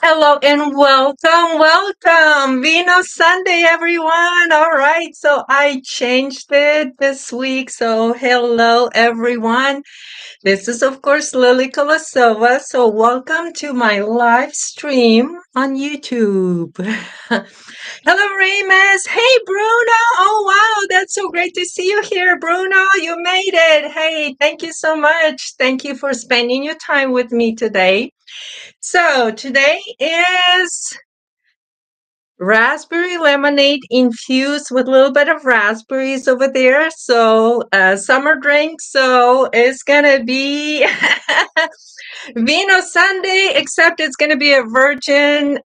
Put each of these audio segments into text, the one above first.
Hello and welcome. Vino Sunday, everyone. All right. So I changed it this week. So hello, everyone. This is, of course, Lily Kolosova. So welcome to my live stream on YouTube. Hello, Remus. Hey, Bruno. Oh, wow. That's so great to see you here, Bruno. You made it. Hey, thank you so much. Thank you for spending your time with me today. So today is raspberry lemonade infused with a little bit of raspberries over there. So summer drink. So it's gonna be Vino Sunday, except it's gonna be a virgin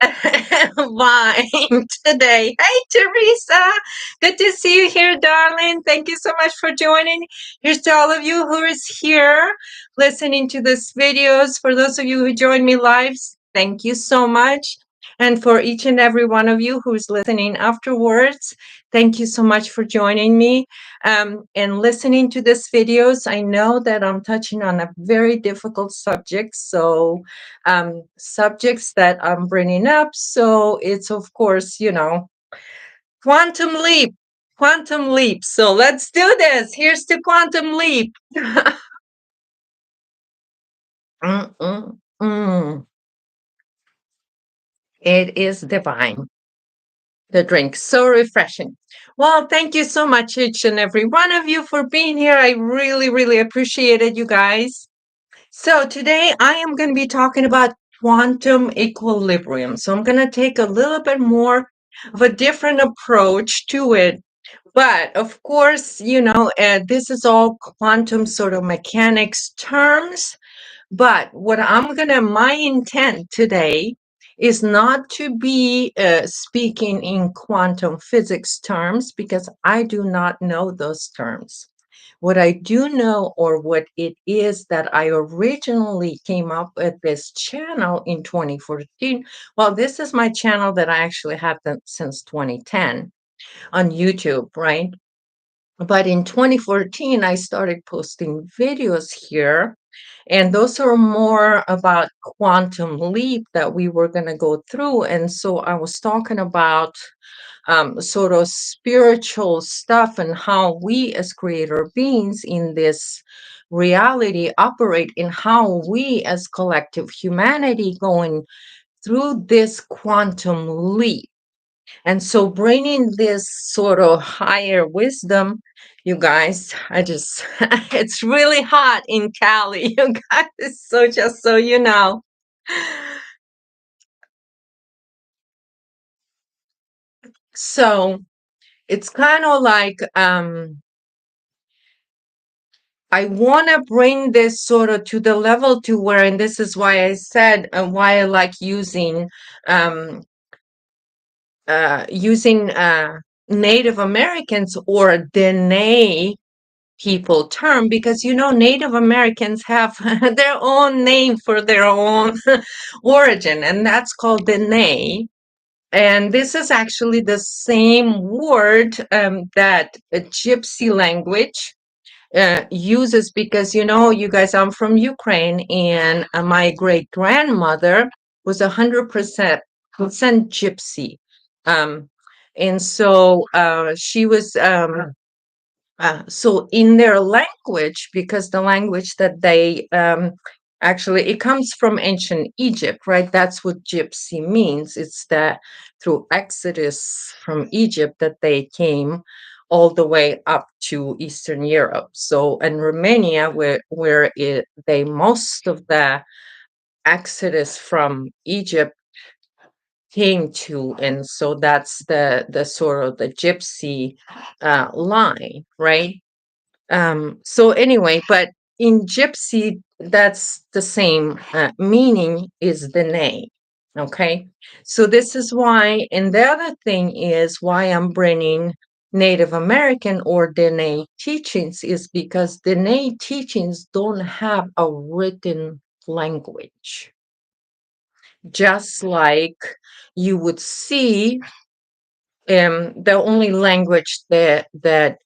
wine today. Hey Teresa, good to see you here, darling. Thank you so much for joining. Here's to all of you who is here listening to this videos. For those of you who joined me live, thank you so much. And for each and every one of you who's listening afterwards, thank you so much for joining me and listening to this videos. I know that I'm touching on a very difficult subject, so subjects that I'm bringing up. So it's, of course, quantum leap, quantum leap. So let's do this. Here's the quantum leap. It is divine. The drink. So refreshing. Well, thank you so much, each and every one of you, for being here. I really, really appreciate it, you guys. So today I am going to be talking about quantum equilibrium. So I'm going to take a little bit more of a different approach to it. But of course, this is all quantum sort of mechanics terms. But my intent today is not to be speaking in quantum physics terms because I do not know those terms. What I do know, or what it is that I originally came up with this channel in 2014. Well, this is my channel that I actually had since 2010 on YouTube, right? But in 2014, I started posting videos here, and those are more about quantum leap that we were going to go through. And so I was talking about sort of spiritual stuff and how we as creator beings in this reality operate, and how we as collective humanity going through this quantum leap. And so bringing this sort of higher wisdom, you guys, it's really hot in Cali, you guys. So just so you know. So it's kind of like, I want to bring this sort of to the level to where, and this is why I said why I like um, using Native Americans or Dene people term, because Native Americans have their own name for their own origin, and that's called Dene. And this is actually the same word that a gypsy language uses, because you guys, I'm from Ukraine, and my great grandmother was 100% gypsy, and so she was so in their language, because the language that they actually, it comes from ancient Egypt, right? That's what gypsy means. It's that through Exodus from Egypt that they came all the way up to Eastern Europe. So in Romania, where they most of the Exodus from Egypt came to, and so that's the sort of the gypsy line, right? So anyway, but in gypsy, that's the same meaning is the name. Okay. So this is why, and the other thing is why I'm bringing Native American or Dene teachings, is because Dene teachings don't have a written language. Just like you would see, the only language that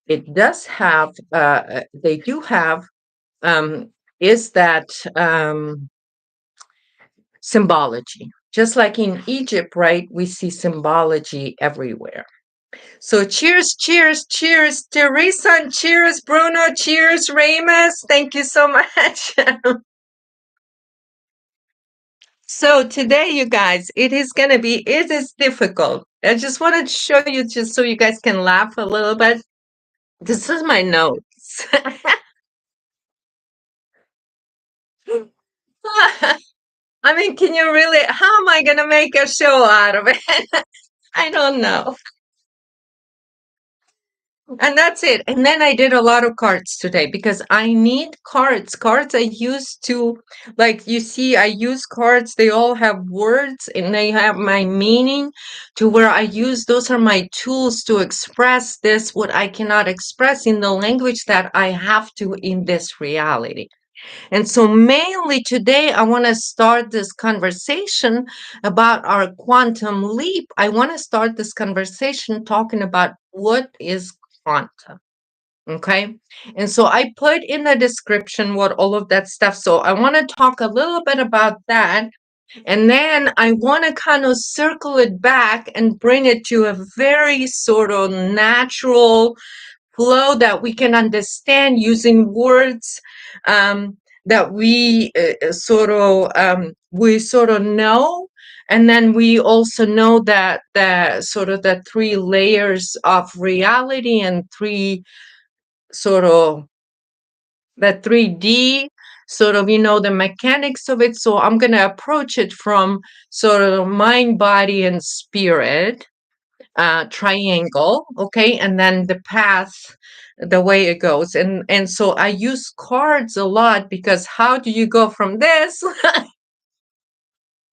it does have, they do have, is that symbology. just like in Egypt, right? We see symbology everywhere. So cheers, cheers, cheers, Teresa, and cheers, Bruno, cheers, Ramus. Thank you so much. So today, you guys, it is difficult. I just wanted to show you just so you guys can laugh a little bit. This is my notes. I mean, can you really, how am I going to make a show out of it? I don't know. And that's it. And then I did a lot of cards today because I need cards. Cards I use to, like, you see, I use cards. They all have words and they have my meaning to where I use. Those are my tools to express this, what I cannot express in the language that I have to in this reality. And so, mainly today, I want to start this conversation about our quantum leap. I want to start this conversation talking about what is quantum. Okay. And so I put in the description what all of that stuff. So I want to talk a little bit about that. And then I want to kind of circle it back and bring it to a very sort of natural flow that we can understand using words that we sort of know, and then we also know that the sort of the three layers of reality and three sort of the 3D sort of, the mechanics of it. So I'm going to approach it from sort of mind, body, and spirit triangle, okay, and then the path, the way it goes, and so I use cards a lot because how do you go from this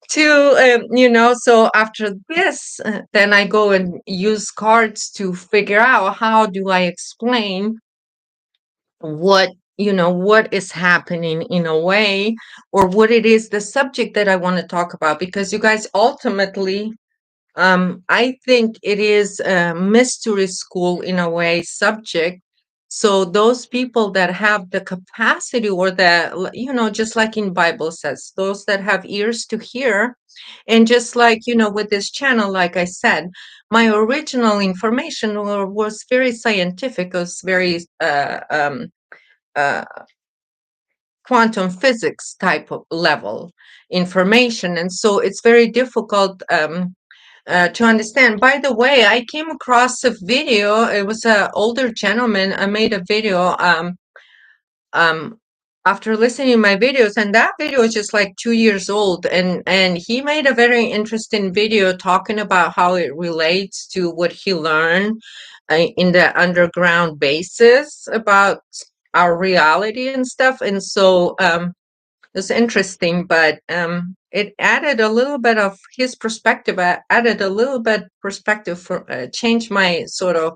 to so after this, then I go and use cards to figure out how do I explain what is happening in a way, or what it is, the subject that I want to talk about, because you guys, ultimately, I think it is a mystery school in a way subject. So those people that have the capacity, or just like in Bible says, those that have ears to hear, and just like, with this channel, like I said, my original information was very scientific, was very uh, quantum physics type of level information. And so it's very difficult to understand. By the way, I came across a video. It was an older gentleman. I made a video um, after listening to my videos, and that video is just like 2 years old. And he made a very interesting video talking about how it relates to what he learned in the underground basis about our reality and stuff. And so it's interesting, but it added a little bit of his perspective. I added a little bit perspective for changed my sort of,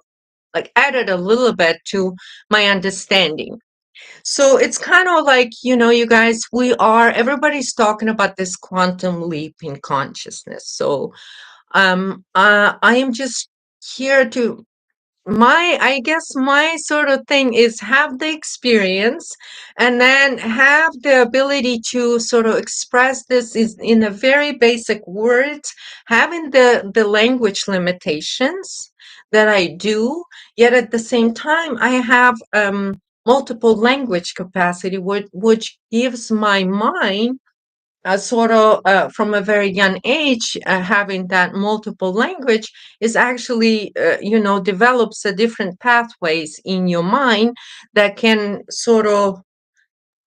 like, added a little bit to my understanding. So it's kind of like, you guys, everybody's talking about this quantum leap in consciousness. So I am just here to, I guess my sort of thing is have the experience, and then have the ability to sort of express this is in a very basic words, having the language limitations that I do, yet at the same time I have multiple language capacity, which gives my mind sort of from a very young age, having that multiple language is actually, develops a different pathways in your mind that can sort of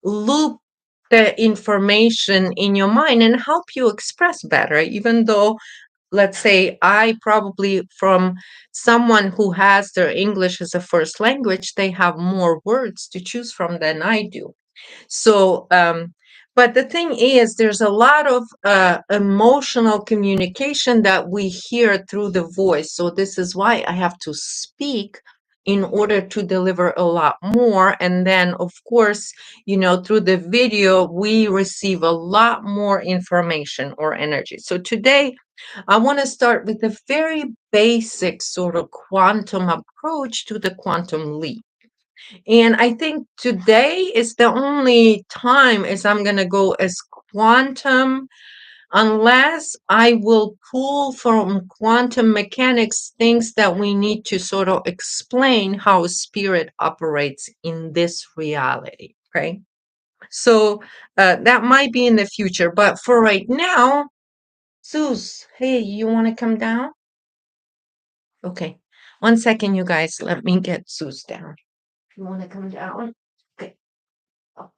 loop the information in your mind and help you express better, even though, let's say, I probably, from someone who has their English as a first language, they have more words to choose from than I do. So, but the thing is, there's a lot of emotional communication that we hear through the voice. So this is why I have to speak in order to deliver a lot more. And then, of course, through the video, we receive a lot more information or energy. So today, I want to start with a very basic sort of quantum approach to the quantum leap. And I think today is the only time as I'm going to go as quantum unless I will pull from quantum mechanics things that we need to sort of explain how spirit operates in this reality. Okay. So that might be in the future. But for right now, Zeus, hey, you want to come down? Okay. 1 second, you guys. Let me get Zeus down. You want to come down? Okay. Up.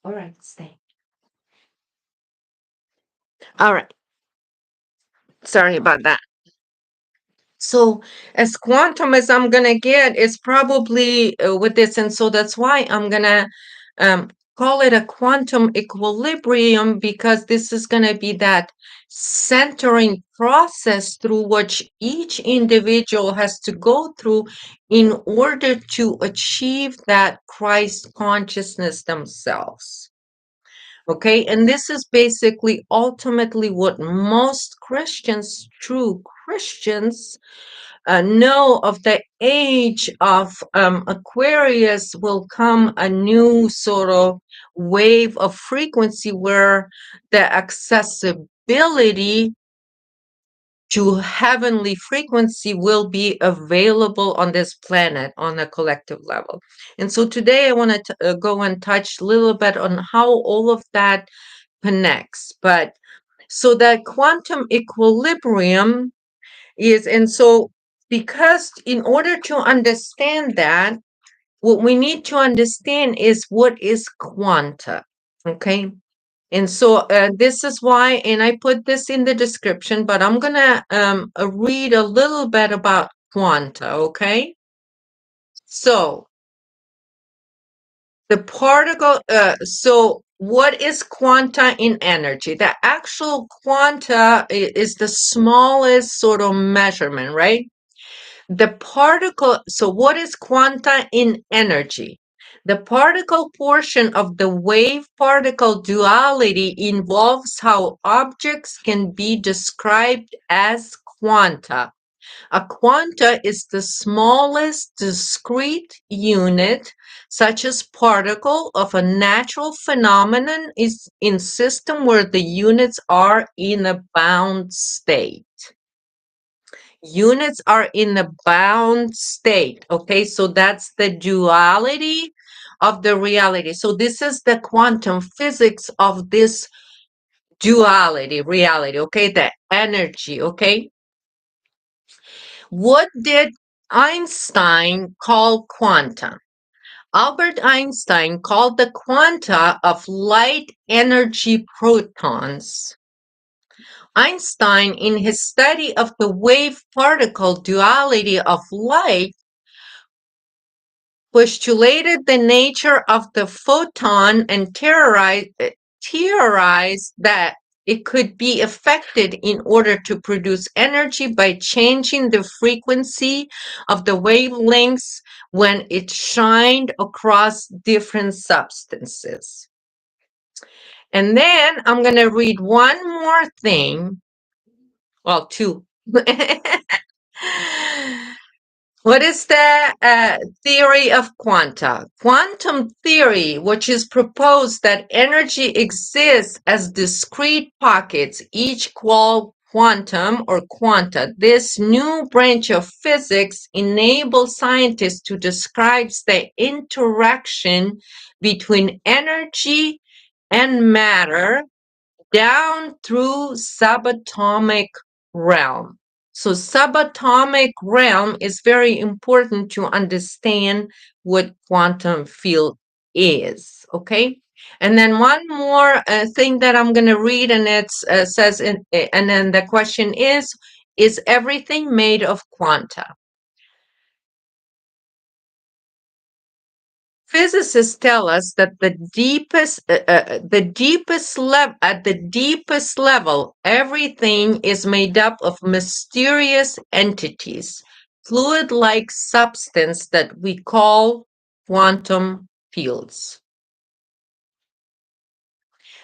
All right, stay. All right. Sorry about that. So as quantum as I'm gonna get is probably with this, and so that's why I'm gonna call it a quantum equilibrium, because this is gonna be that centering process through which each individual has to go through in order to achieve that Christ consciousness themselves. Okay, and this is basically ultimately what most Christians, true Christians, know of the age of Aquarius will come a new sort of wave of frequency where the accessibility to heavenly frequency will be available on this planet on a collective level. And so today I want to go and touch a little bit on how all of that connects. But so that quantum equilibrium is, and so because in order to understand that, what we need to understand is what is quanta. Okay. And so this is why, and I put this in the description, but I'm going to read a little bit about quanta. Okay. So the particle, so what is quanta in energy? The actual quanta is the smallest sort of measurement, right? The particle, so what is quanta in energy? The particle portion of the wave-particle duality involves how objects can be described as quanta. A quanta is the smallest discrete unit, such as particle, of a natural phenomenon is in system where the units are in a bound state. Units are in a bound state. Okay, so that's the duality of the reality. So this is the quantum physics of this duality, reality. Okay, the energy. Okay. What did Einstein call quanta? Albert Einstein called the quanta of light energy protons. Einstein, in his study of the wave-particle duality of light, postulated the nature of the photon and theorized that it could be affected in order to produce energy by changing the frequency of the wavelengths when it shined across different substances. And then I'm going to read one more thing. Well, two. What is the theory of quanta? Quantum theory, which is proposed that energy exists as discrete pockets, each called quantum or quanta. This new branch of physics enables scientists to describe the interaction between energy and matter down through subatomic realm. So subatomic realm is very important to understand what quantum field is, okay? And then one more thing that I'm going to read, and it says, and then the question is everything made of quanta? Physicists tell us that at the deepest level, everything is made up of mysterious entities, fluid-like substance that we call quantum fields.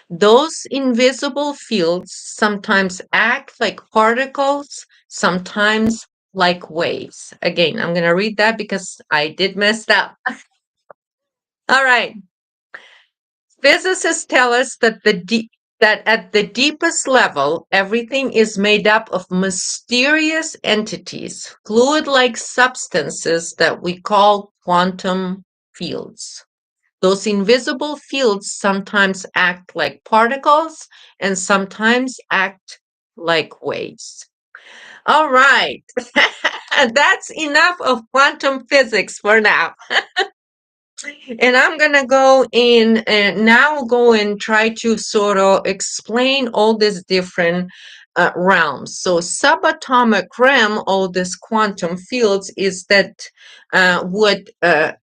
Those invisible fields sometimes act like particles, sometimes like waves. Again, I'm going to read that because I did mess up. All right. Physicists tell us that that at the deepest level, everything is made up of mysterious entities, fluid-like substances that we call quantum fields. Those invisible fields sometimes act like particles and sometimes act like waves. All right. That's enough of quantum physics for now. And I'm going to go in and now go and try to sort of explain all these different realms. So subatomic realm, all these quantum fields, is that what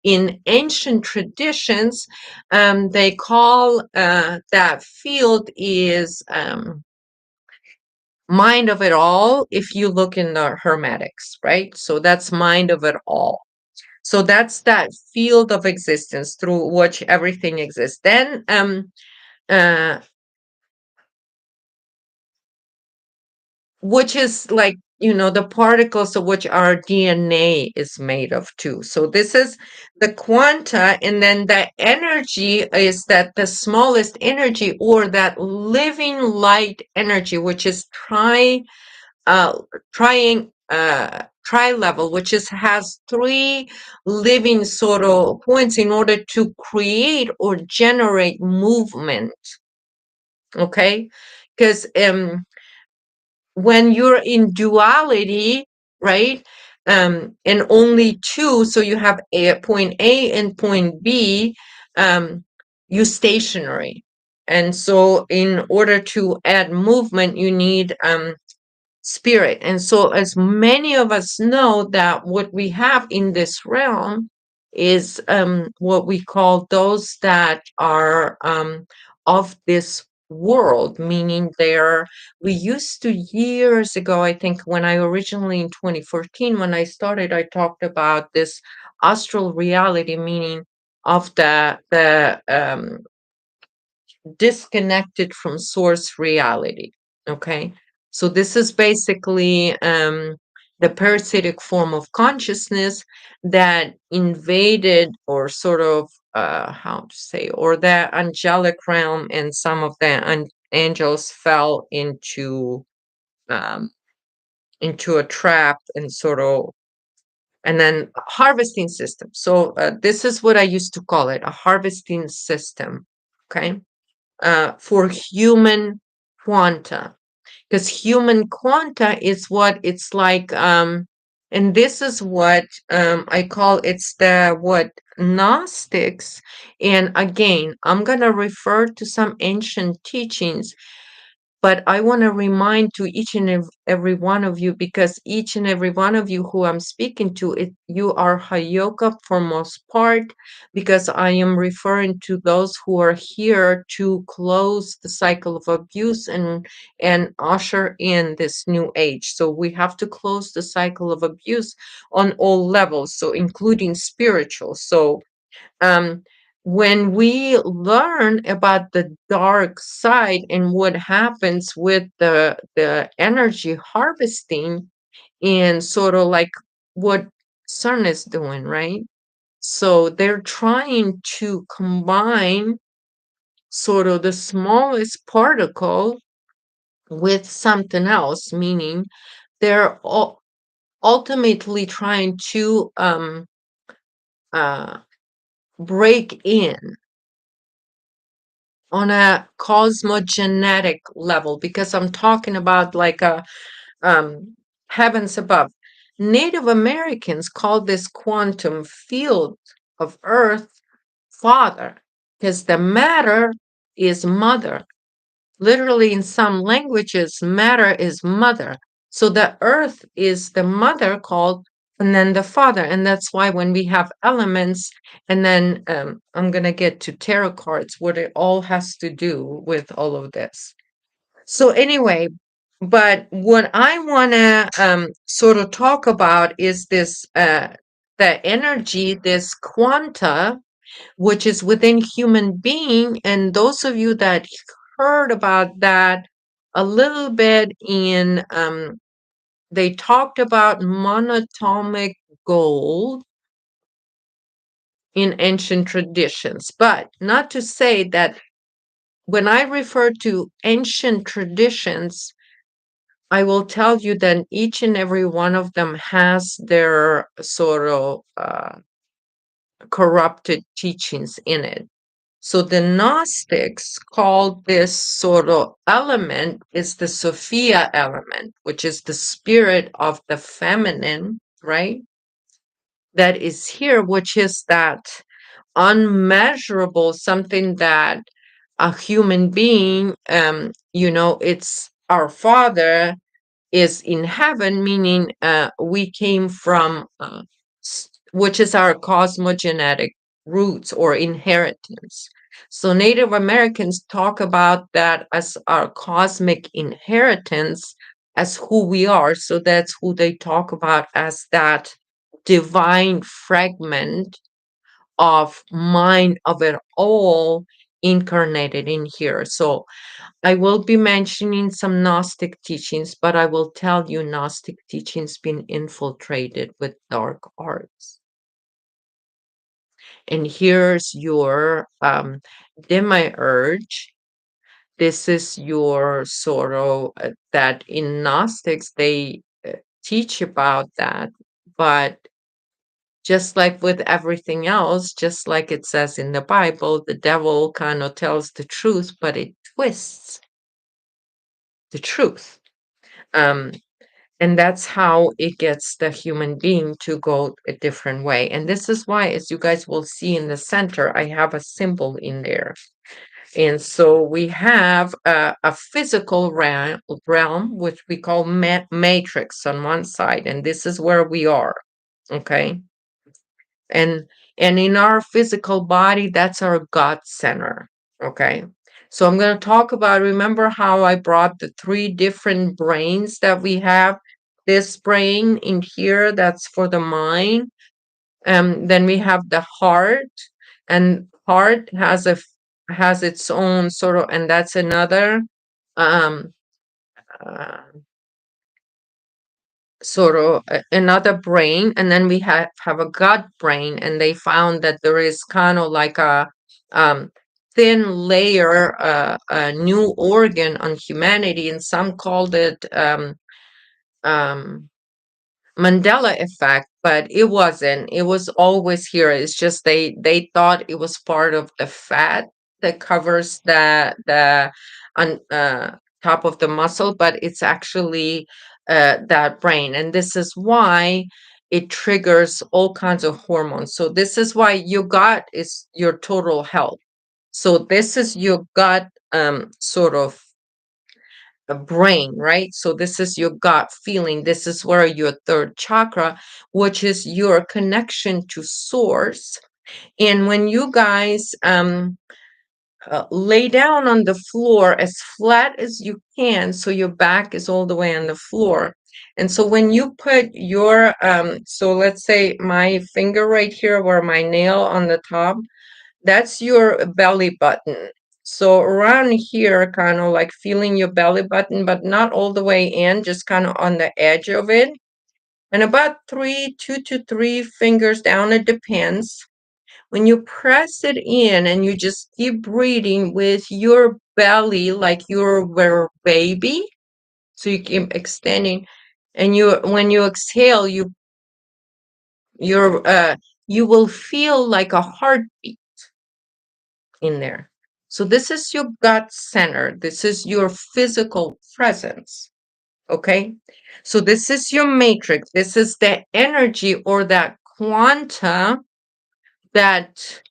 in ancient traditions they call that field is mind of it all. If you look in the Hermetics, right? So that's mind of it all. So that's that field of existence through which everything exists. Then, uh, which is like, the particles of which our DNA is made of too. So this is the quanta, and then the energy is that the smallest energy or that living light energy, which is tri-level, which is has three living sort of points in order to create or generate movement. Okay, because when you're in duality, right, and only two, so you have a point A and point B, you stationary, and so in order to add movement, you need spirit. And so, as many of us know, that what we have in this realm is what we call those that are of this world, meaning they're, we used to years ago, I think when I originally in 2014, when I started, I talked about this astral reality, meaning of the disconnected from source reality. Okay. So this is basically the parasitic form of consciousness that invaded or sort of, how to say, or the angelic realm, and some of the angels fell um, into a trap and sort of, and then harvesting system. So this is what I used to call it, a harvesting system. Okay. For human quanta, because human quanta is what it's like, and this is what I call, it's the what Gnostics, and again I'm going to refer to some ancient teachings, but I want to remind to each and every one of you, because each and every one of you who I'm speaking to, you are Hayoka for most part, because I am referring to those who are here to close the cycle of abuse and usher in this new age. So we have to close the cycle of abuse on all levels, so including spiritual. So um, when we learn about the dark side and what happens with the energy harvesting, and sort of like what CERN is doing, right? So they're trying to combine sort of the smallest particle with something else, meaning they're ultimately trying to uh, break in on a cosmogenetic level, because I'm talking about like a heavens above. Native Americans call this quantum field of Earth father, because the matter is mother. Literally, in some languages, matter is mother. So the earth is the mother called, and then the father. And that's why when we have elements, and then I'm going to get to tarot cards, what it all has to do with all of this. So, anyway, but what I want to sort of talk about is this the energy, this quanta, which is within human being. And those of you that heard about that a little bit in, they talked about monatomic gold in ancient traditions, but not to say that when I refer to ancient traditions, I will tell you that each and every one of them has their sort of corrupted teachings in it. So the Gnostics called this sort of element is the Sophia element, which is the spirit of the feminine, right? That is here, which is that unmeasurable, something that a human being, it's our Father is in heaven, meaning we came from, which is our cosmogenetic roots or inheritance. So Native Americans talk about that as our cosmic inheritance, as who we are. So that's who they talk about as that divine fragment of mind of it all incarnated in here. So I will be mentioning some Gnostic teachings, but I will tell you Gnostic teachings been infiltrated with dark arts. And here's your demiurge. This is your sort of that in Gnostics they teach about that, but just like with everything else, just like it says in the Bible, the devil kind of tells the truth, but it twists the truth. And that's how it gets the human being to go a different way. And this is why, as you guys will see in the center, I have a symbol in there. And so we have a physical realm, which we call matrix on one side. And this is where we are. Okay. And in our physical body, that's our God center. Okay. So I'm going to talk about, remember how I brought the three different brains that we have? This brain in here, that's for the mind. Then we have the heart, and heart has its own sort of, and that's another um, uh, sort of another brain. And then we have a gut brain, and they found that there is kind of like a um, thin layer, a new organ on humanity, and some called it um, Mandela effect, but it wasn't. It was always here. It's just they thought it was part of the fat that covers the on top of the muscle, but it's actually that brain, and this is why it triggers all kinds of hormones. So this is why your gut is your total health. So this is your gut sort of a brain, right? So this is your gut feeling. This is where your third chakra, which is your connection to source. And when you guys lay down on the floor as flat as you can, so your back is all the way on the floor. And so when you put your, so let's say my finger right here, where my nail on the top, that's your belly button. So around here, kind of like feeling your belly button, but not all the way in, just kind of on the edge of it. And about 2 to 3 fingers down, it depends. When you press it in and you just keep breathing with your belly like you're a baby, so you keep extending. And when you exhale, you will feel like a heartbeat in there. So this is your gut center. This is your physical presence. Okay. So this is your matrix. This is the energy or that quanta that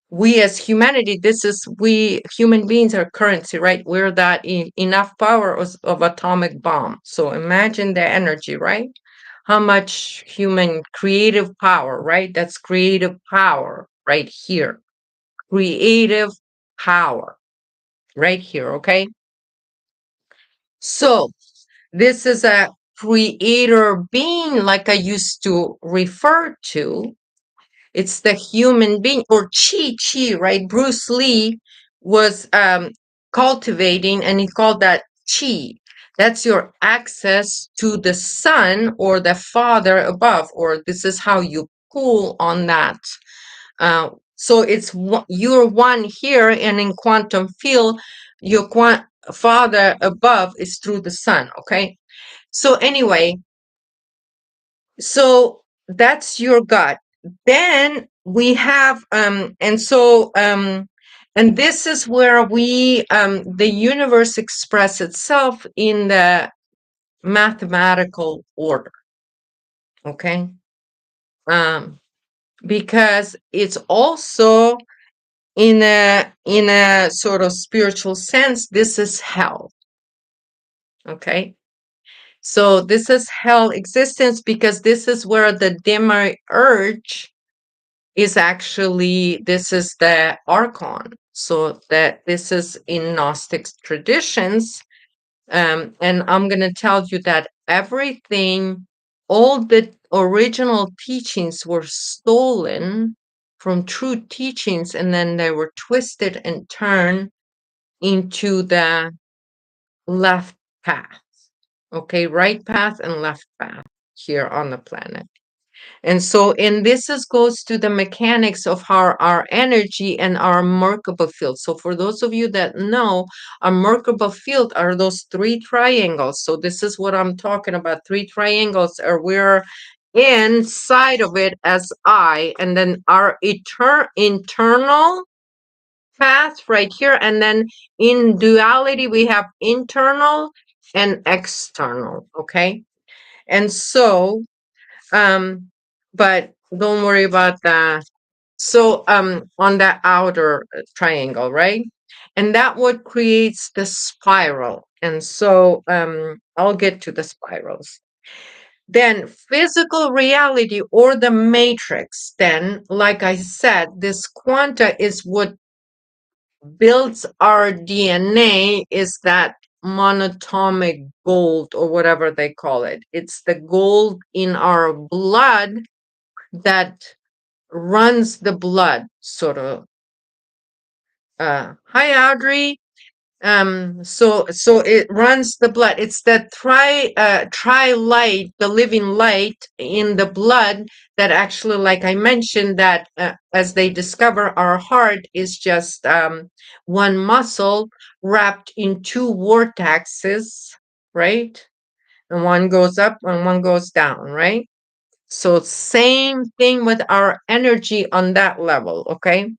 we as humanity, we human beings are currency, right? We're that enough power of atomic bomb. So imagine the energy, right? How much human creative power, right? That's creative power right here. Creative power right here, okay? So this is a creator being, like I used to refer to. It's the human being, or chi, right? Bruce Lee was cultivating, and he called that chi. That's your access to the sun or the father above, or this is how you pull on that So it's you're one here, and in quantum field, your father above is through the sun. Okay. So anyway, so that's your gut. Then we have and this is where we the universe express itself in the mathematical order. Okay. um because it's also in a sort of spiritual sense, this is hell. Okay. So this is hell existence, because this is where the demiurge is actually, this is the archon. So that this is in Gnostic traditions. And I'm going to tell you that everything, all the original teachings were stolen from true teachings, and then they were twisted and turned into the left path. Okay, right path and left path here on the planet. And so, and this is goes to the mechanics of how our energy and our Merkaba field. So for those of you that know, a Merkaba field are those three triangles. So this is what I'm talking about. Three triangles are, we're inside of it as I, and then our internal path right here. And then in duality, we have internal and external. Okay. And so, but don't worry about that. So on that outer triangle, right? And that what creates the spiral. And so I'll get to the spirals. Then physical reality, or the matrix, then, like I said, this quanta is what builds our DNA, is that monatomic gold, or whatever they call it. It's the gold in our blood that runs the blood, sort of. Hi, Audrey. So it runs the blood. It's that tri light, the living light in the blood, that actually, like I mentioned, that as they discover, our heart is just one muscle wrapped in two vortexes, right? And one goes up and one goes down, right? So same thing with our energy on that level, okay?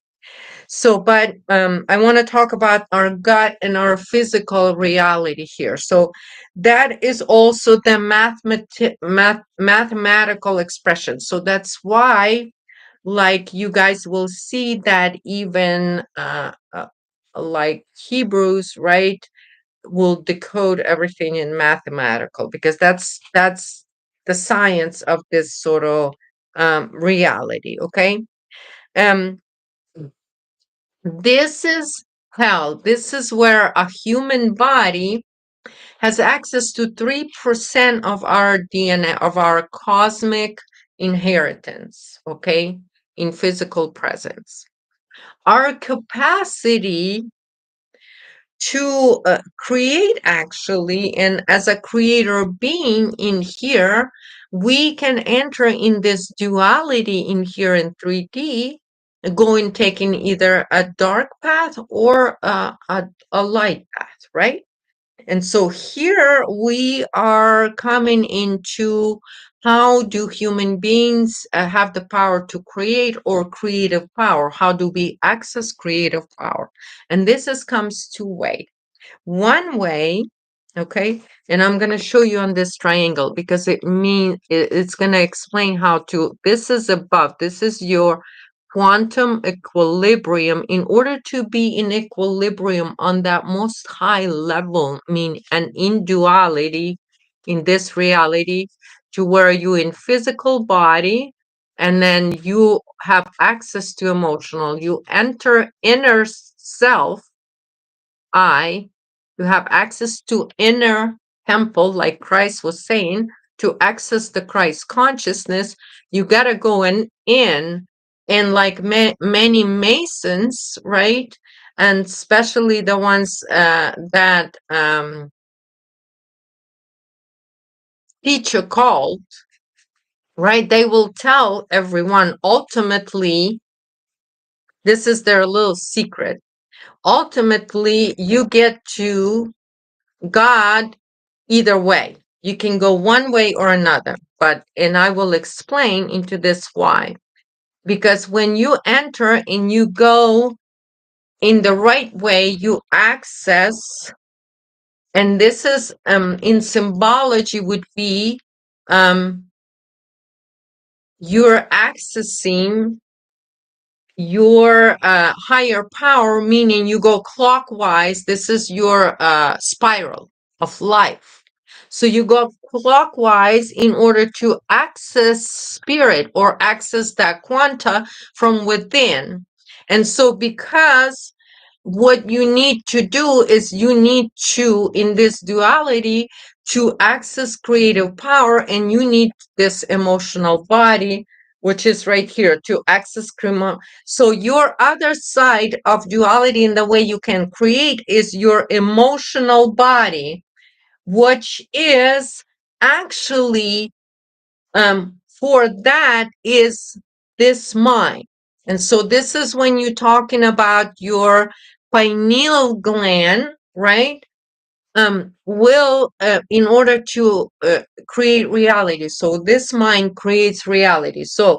So, but I want to talk about our gut and our physical reality here. So that is also the mathematical expression. So that's why, like, you guys will see that even like Hebrews, right, will decode everything in mathematical, because that's the science of this sort of reality. Okay. Um, this is hell. This is where a human body has access to 3% of our DNA, of our cosmic inheritance, okay, in physical presence. Our capacity to create, actually, and as a creator being in here, we can enter in this duality in here in 3D, going, taking either a dark path or a light path, right? And so here we are coming into, how do human beings have the power to create, or creative power? How do we access creative power? And this comes two ways. One way, okay, and I'm going to show you on this triangle, because it's going to explain how to, this is above, this is your quantum equilibrium. In order to be in equilibrium on that most high level, and in duality, in this reality, to where you in physical body, and then you have access to emotional, you enter inner self, you have access to inner temple, like Christ was saying. To access the Christ consciousness, you got to go in, and like many Masons, right? And especially the ones that teach occult, right? They will tell everyone ultimately This is their little secret. Ultimately, you get to God either way. You can go one way or another, and I will explain into this why. Because when you enter and you go in the right way, you access, and this is in symbology would be you're accessing your higher power, meaning you go clockwise. This is your spiral of life. So you go clockwise in order to access spirit or access that quanta from within. And so because what you need to do is you need to, in this duality, to access creative power, and you need this emotional body, which is right here, to access criminal. So your other side of duality in the way you can create is your emotional body, which is actually for that is this mind. And so this is when you're talking about your pineal gland, right? Will in order to create reality. So this mind creates reality. So